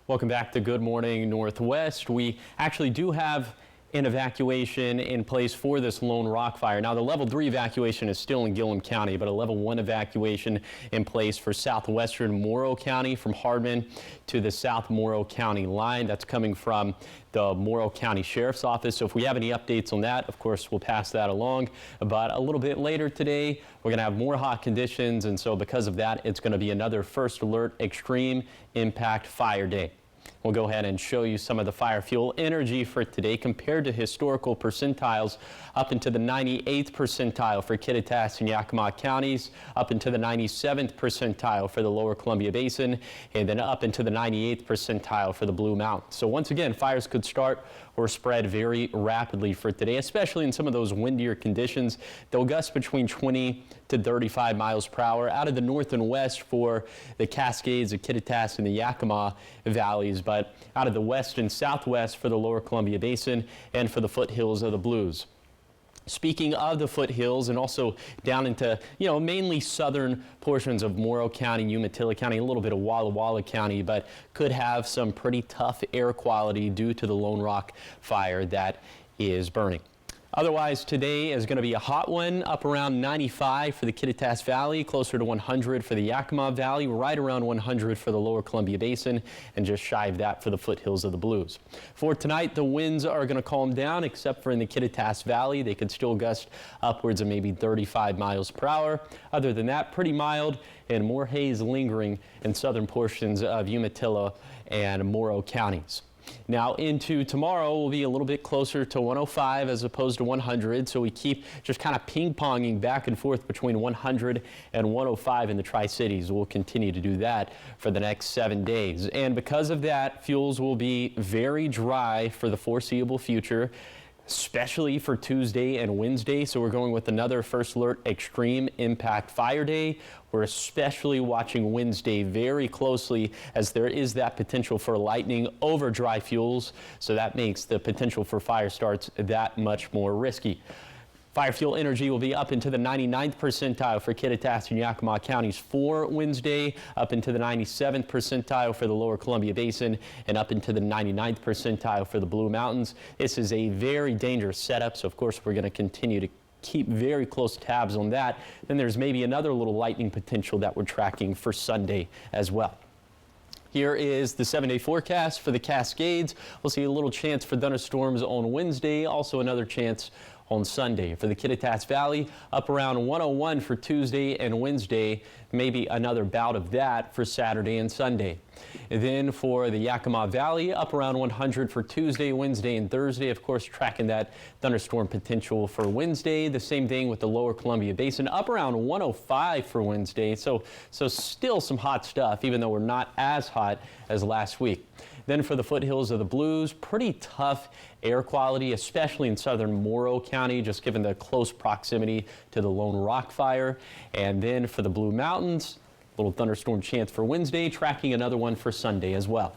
Welcome back to Good Morning Northwest. We actually do have an evacuation in place for this Lone Rock fire. Now, the level 3 evacuation is still in Gillum County, but a level 1 evacuation in place for southwestern Morrow County from Hardman to the South Morrow County line. That's coming from the Morrow County Sheriff's Office. So if we have any updates on that, of course, we'll pass that along. But a little bit later today, we're going to have more hot conditions. And so because of that, it's going to be another first alert extreme impact fire day. We'll go ahead and show you some of the fire fuel energy for today compared to historical percentiles up into the 98th percentile for Kittitas and Yakima counties, up into the 97th percentile for the lower Columbia Basin, and then up into the 98th percentile for the Blue Mountains. So once again, fires could start or spread very rapidly for today, especially in some of those windier conditions. They'll gust between 20 to 35 miles per hour out of the north and west for the Cascades, the Kittitas, and the Yakima valleys, but out of the west and southwest for the lower Columbia Basin and for the foothills of the Blues. Speaking of the foothills and also down into, mainly southern portions of Morrow County, Umatilla County, a little bit of Walla Walla County, but could have some pretty tough air quality due to the Lone Rock fire that is burning. Otherwise, today is going to be a hot one, up around 95 for the Kittitas Valley, closer to 100 for the Yakima Valley, right around 100 for the lower Columbia Basin, and just shy of that for the foothills of the Blues. For tonight, the winds are going to calm down, except for in the Kittitas Valley. They could still gust upwards of maybe 35 miles per hour. Other than that, pretty mild and more haze lingering in southern portions of Umatilla and Morrow counties. Now into tomorrow, we'll be a little bit closer to 105 as opposed to 100, so we keep just kind of ping-ponging back and forth between 100 and 105 in the Tri-Cities. We'll continue to do that for the next 7 days. And because of that, fuels will be very dry for the foreseeable future, especially for Tuesday and Wednesday. So we're going with another first alert extreme impact fire day. We're especially watching Wednesday very closely as there is that potential for lightning over dry fuels. So that makes the potential for fire starts that much more risky. Fire fuel energy will be up into the 99th percentile for Kittitas and Yakima counties for Wednesday, up into the 97th percentile for the lower Columbia Basin, and up into the 99th percentile for the Blue Mountains. This is a very dangerous setup, so of course we're going to continue to keep very close tabs on that. Then there's maybe another little lightning potential that we're tracking for Sunday as well. Here is the 7-day forecast for the Cascades. We'll see a little chance for thunderstorms on Wednesday, also another chance on Sunday. For the Kittitas Valley, up around 101 for Tuesday and Wednesday, maybe another bout of that for Saturday and Sunday. And then for the Yakima Valley, up around 100 for Tuesday, Wednesday, and Thursday. Of course, tracking that thunderstorm potential for Wednesday. The same thing with the lower Columbia Basin, up around 105 for Wednesday. So still some hot stuff, even though we're not as hot as last week. Then for the foothills of the Blues, pretty tough air quality, especially in southern Morrow County, just given the close proximity to the Lone Rock fire. And then for the Blue Mountains, little thunderstorm chance for Wednesday, tracking another one for Sunday as well.